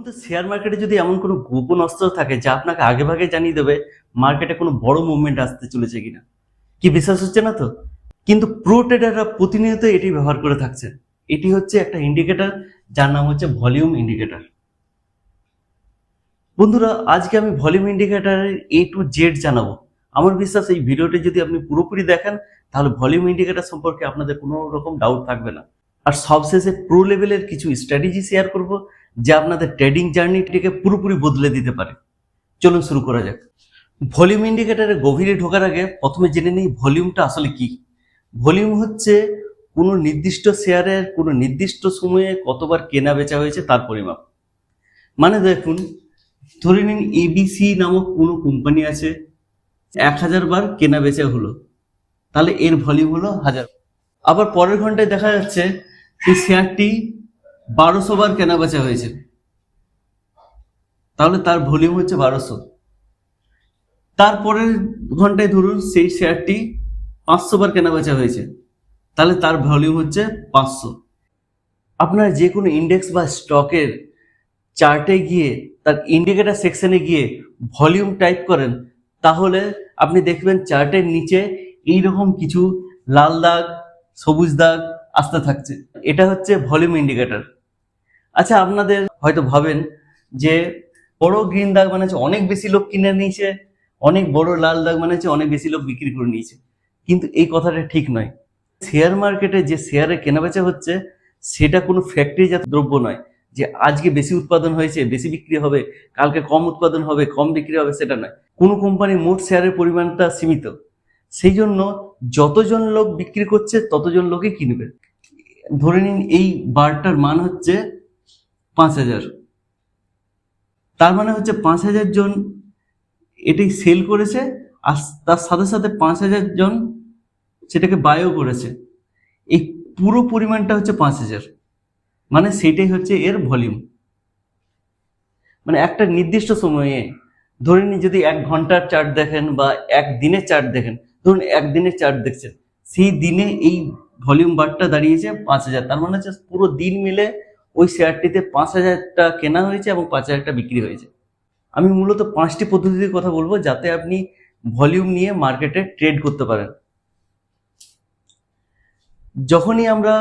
বলুন তো, শেয়ার মার্কেটে যদি এমন কোনো গোপন অস্ত্র থাকে যা আপনাকে আগেভাগে জানিয়ে দেবে মার্কেটে কোনো বড় মুভমেন্ট আসতে চলেছে কিনা, কি বিশ্বাস হচ্ছে না তো? কিন্তু প্রো ট্রেডাররা প্রতিনিয়ত এটি ব্যবহার করে থাকছে। এটি হচ্ছে একটা ইন্ডিকেটর যার নাম হচ্ছে ভলিউম ইন্ডিকেটর। বন্ধুরা, আজকে আমি ভলিউম ইন্ডিকেটরের A to Z জানাবো। আমার বিশ্বাস এই ভিডিওটি যদি আপনি পুরোপুরি দেখেন তাহলে ভলিউম ইন্ডিকেটর সম্পর্কে আপনাদের কোনো রকম ডাউট থাকবে না। আর সবশেষে প্রো লেভেলের কিছু স্ট্র্যাটেজি শেয়ার করব যা আপনাদের ট্রেডিং জার্নিটিকে পুরোপুরি বদলে দিতে পারে। চলুন শুরু করা যাক। ভলিউম ইন্ডিকেটরে গভীরে ঢোকার আগে প্রথমে জেনে নিই ভলিউমটা আসলে কি। ভলিউম হচ্ছে কোনো নির্দিষ্ট শেয়ারের কোনো নির্দিষ্ট সময়ে কতবার কেনা বেচা হয়েছে তার পরিমাপ। মানে দেখুন, ধরে নিন এবিসি নামক কোনো কোম্পানি আছে, 1000 বার কেনা বেচা হলো, তাহলে এর ভলিউম হলো 1000। আবার পরের ঘন্টায় দেখা যাচ্ছে এই শেয়ারটি 1200 বার কেনা বেচা হয়েছে, তাহলে তার ভলিউম হচ্ছে 1200। তারপরের ঘন্টায় ধরুন সেই শেয়ারটি 500 বার কেনা বেচা হয়েছে, তাহলে তার ভলিউম হচ্ছে 500। আপনারা যে কোনো ইন্ডেক্স বা স্টকের চার্টে গিয়ে তার ইন্ডিকেটর সেকশনে গিয়ে ভলিউম টাইপ করেন, তাহলে আপনি দেখবেন চার্টের নিচে এইরকম কিছু লাল দাগ, সবুজ দাগ আসতে থাকছে। এটা হচ্ছে ভলিউম ইন্ডিকেটর। আচ্ছা, আপনাদের হয়তো ভাবেন যে বড় গ্রিন দাগ মানে হচ্ছে অনেক বেশি লোক কিনে নিয়েছে, অনেক বড় লাল দাগ মানে হচ্ছে অনেক বেশি লোক বিক্রি করে নিয়েছে। কিন্তু এই কথাটা ঠিক নয়। শেয়ার মার্কেটে যে শেয়ারে কেনাবেচা হচ্ছে সেটা কোনো ফ্যাক্টরিজাত দ্রব্য নয় যে আজকে বেশি উৎপাদন হয়েছে বেশি বিক্রি হবে, কালকে কম উৎপাদন হবে কম বিক্রি হবে, সেটা নয়। কোনো কোম্পানির মোট শেয়ারের পরিমাণটা সীমিত, সেই জন্য যতজন লোক বিক্রি করছে ততজন লোকই কিনবে। ধরে নিন এই বারটার মান হচ্ছে 5000, তার মানে হচ্ছে 5000 জন এটি সেল করেছে, আর তার সাথে সাথে 5000 জন সেটাকে বায়ও করেছে। এই পুরো পরিমাণটা হচ্ছে 5000, মানে সেটাই হচ্ছে এর ভলিউম। মানে একটা নির্দিষ্ট সময়ে, ধরে নিন যদি 1 ঘন্টার চার্ট দেখেন বা একদিনের চার্ট দেখেন, ধরুন একদিনের চার্ট দেখছেন, সেই দিনে এই ভলিউম বারটা দাঁড়িয়েছে 5000, তার মানে হচ্ছে পুরো দিন মিলে ওই শেয়ারটিতে 5000টা কেনা হয়েছে এবং 5000টা বিক্রি হয়েছে। আমি মূলত 5টি পদ্ধতির কথা বলবো যাতে আপনি ভলিউম নিয়ে মার্কেটে ট্রেড করতে পারেন। যখনই আমরা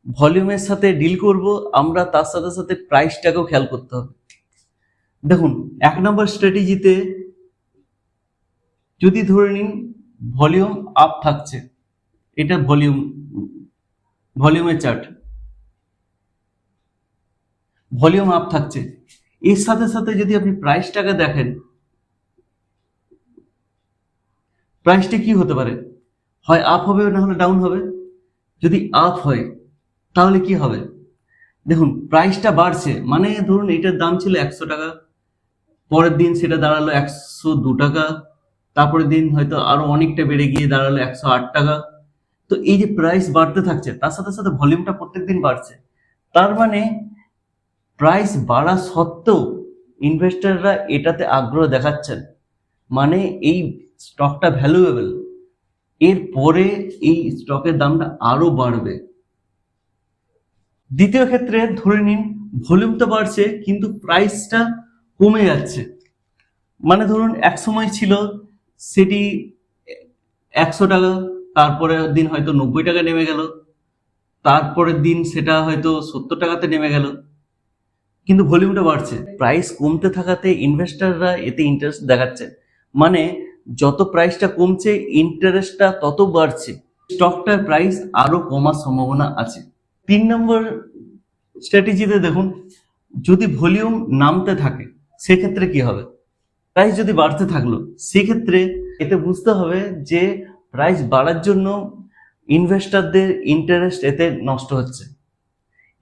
ভলিউমের সাথে ডিল করব, আমরা তার সাথে সাথে প্রাইসটাকেও খেয়াল করতে হবে। দেখুন, 1 নম্বর স্ট্র্যাটেজিতে যদি ধরে নিন ভলিউম আপ থাকছে, এটা ভলিউমের চার্ট, ভলিউম আপ থাকছে, এর সাথে সাথে যদি আপনি প্রাইসটাকে দেখেন, প্রাইসটা কি হতে পারে, হয় আপ হবে না হলে ডাউন হবে। যদি আপ হয় তাহলে কি হবে, দেখুন প্রাইসটা বাড়ছে, মানে ধরুন এটার দাম ছিল 100 টাকা, পরের দিন সেটা দাঁড়ালো 102 টাকা, তারপরের দিন হয়তো আরো অনেকটা বেড়ে গিয়ে দাঁড়ালো 108 টাকা। তো এই যে প্রাইস বাড়তে থাকছে তার সাথে সাথে ভলিউমটা প্রত্যেকদিন বাড়ছে, তার মানে প্রাইস বাড়া সত্ত্বেও ইনভেস্টররা এটাতে আগ্রহ দেখাচ্ছেন, মানে এই স্টকটা ভ্যালুয়েবল, এর পরে এই স্টকের দামটা আরো বাড়বে। দ্বিতীয় ক্ষেত্রে ধরে নিন ভলিউম তো বাড়ছে কিন্তু প্রাইসটা কমে যাচ্ছে, মানে ধরুন এক সময় ছিল সেটি 100 টাকা, তারপরের দিন হয়তো 90 টাকা নেমে গেল, তারপরের দিন সেটা হয়তো 70 টাকাতে নেমে গেল, কিন্তু ভলিউমটা বাড়ছে। প্রাইস কমতে থাকাতে ইনভেস্টররা এতে ইন্টারেস্ট দেখাচ্ছে, মানে যত প্রাইসটা কমছে ইন্টারেস্টটা তত বাড়ছে, স্টকটার প্রাইস আরো কমার সম্ভাবনা আছে। 3 নম্বর স্ট্র্যাটেজিতে দেখুন, যদি ভলিউম নামতে থাকে সেক্ষেত্রে কি হবে, প্রাইস যদি বাড়তে থাকলো সেক্ষেত্রে এতে বুঝতে হবে যে প্রাইস বাড়ার জন্য ইনভেস্টরদের ইন্টারেস্ট এতে নষ্ট হচ্ছে,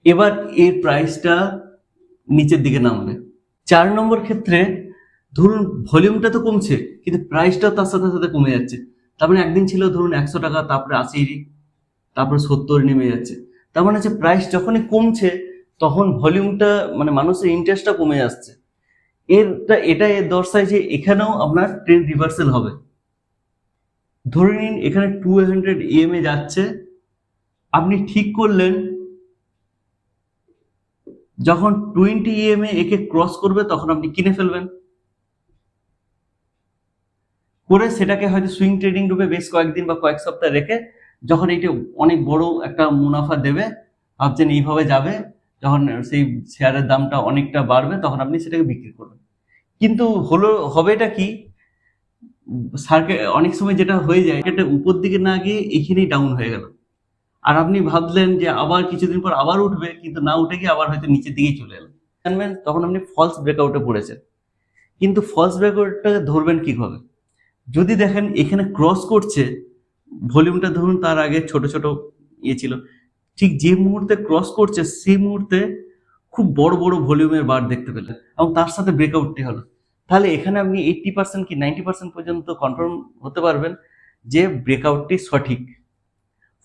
এবার এই প্রাইসটা নিচের দিকে নামবে। 4 নম্বর ক্ষেত্রে ধরুন ভলিউমটা তো কমছে কিন্তু প্রাইসটাও তার সাথে সাথে কমে যাচ্ছে, তার মানে একদিন ছিল ধরুন 100 টাকা, তারপরে 80, তারপরে 70 নেমে যাচ্ছে, তার মানে হচ্ছে প্রাইস যখনই কমছে তখন ভলিউমটা মানে মানুষের ইন্টারেস্টটা কমে আসছে। এটা এর দর্শায় যে এখানেও আপনার ট্রেন্ড রিভার্সাল হবে। ধরে নিন এখানে 200 EMA যাচ্ছে, আপনি ঠিক করলেন যখন 20 EMA একে ক্রস করবে তখন আপনি কিনে ফেলবেন, করে সেটাকে হয়তো সুইং ট্রেডিং রূপে বেশ কয়েকদিন বা কয়েক সপ্তাহ রেখে যখন এইটা অনেক বড় একটা মুনাফা দেবে, ভাবছেন এইভাবে যাবে, যখন সেই শেয়ারের দামটা অনেকটা বাড়বে তখন আপনি সেটাকে বিক্রি করবেন। কিন্তু হবেটা কি, অনেক সময় যেটা হয়ে যায়, এটা উপর দিকে না গিয়ে এখানেই ডাউন হয়ে গেল, আর আপনি ভাবলেন যে আবার কিছুদিন পর আবার উঠবে, কিন্তু না উঠে গিয়ে আবার হয়তো নিচের দিকেই চলে এলো, জানবেন তখন আপনি ফলস ব্রেকআউটে পড়েছেন। কিন্তু ফলস ব্রেকআউটটাকে ধরবেন কিভাবে? যদি দেখেন এখানে ক্রস করছে, ভলিউমটা ধরুন তার আগে ছোট ছোট ছিল, ঠিক যে মুহূর্তে ক্রস করছে সেই মুহূর্তে খুব বড় বড় ভলিউমের বার দেখতে পেলেন এবং তার সাথে ব্রেকআউটটি হলো, তাহলে এখানে আপনি 80% কি 90% পর্যন্ত কনফার্ম হতে পারবেন যে ব্রেকআউটটি সঠিক,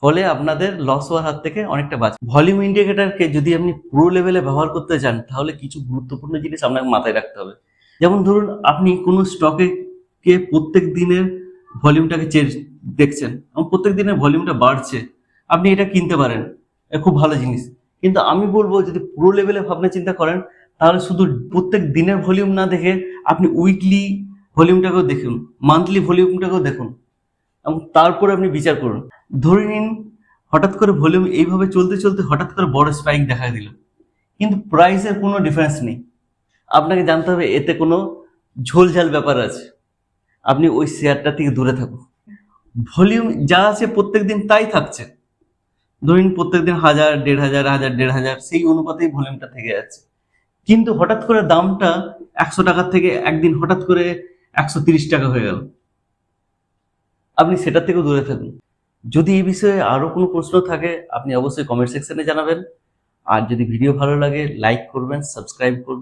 ফলে আপনাদের লস হওয়ার হাত থেকে অনেকটা বাঁচে। ভলিউম ইন্ডিকেটরকে যদি আপনি প্রো লেভেলে ব্যবহার করতে চান তাহলে কিছু গুরুত্বপূর্ণ জিনিস আপনাকে মাথায় রাখতে হবে। যেমন ধরুন আপনি কোনো স্টকে প্রত্যেক দিনের ভলিউমটাকে দেখছেন এবং প্রত্যেক দিনের ভলিউমটা বাড়ছে, আপনি এটা কিনতে পারেন, খুব ভালো জিনিস। কিন্তু আমি বলবো যদি প্রো লেভেলে ভাবনা চিন্তা করেন তাহলে শুধু প্রত্যেক দিনের ভলিউম না দেখে আপনি উইকলি ভলিউমটাকেও দেখুন, মান্থলি ভলিউমটাকেও দেখুন এবং তারপরে আপনি বিচার করুন। ধরে নিন হঠাৎ করে ভলিউম এইভাবে চলতে চলতে হঠাৎ করে বড় স্পাইক দেখা দিল, কিন্তু প্রাইসের কোনো ডিফারেন্স নেই, আপনাকে জানতে হবে এতে কোনো ঝোলঝাল ব্যাপার আছে, আপনি ওই শেয়ারটা থেকে দূরে থাকুন। ভলিউম যা আছে প্রত্যেকদিন তাই থাকছে, ধরুন প্রত্যেকদিন 1000, 1500, 1000, 1500 সেই অনুপাতেই ভলিউমটা থেকে যাচ্ছে, কিন্তু হঠাৎ করে দামটা 100 টাকার থেকে একদিন হঠাৎ করে 130 টাকা হয়ে গেল, আপনি সেটা থেকেও দূরে থাকুন। যদি এই বিষয়ে আরো কোনো প্রশ্ন থাকে আপনি অবশ্যই কমেন্ট সেকশনে জানাবেন, আর যদি ভিডিও ভালো লাগে লাইক করবেন, সাবস্ক্রাইব করবেন।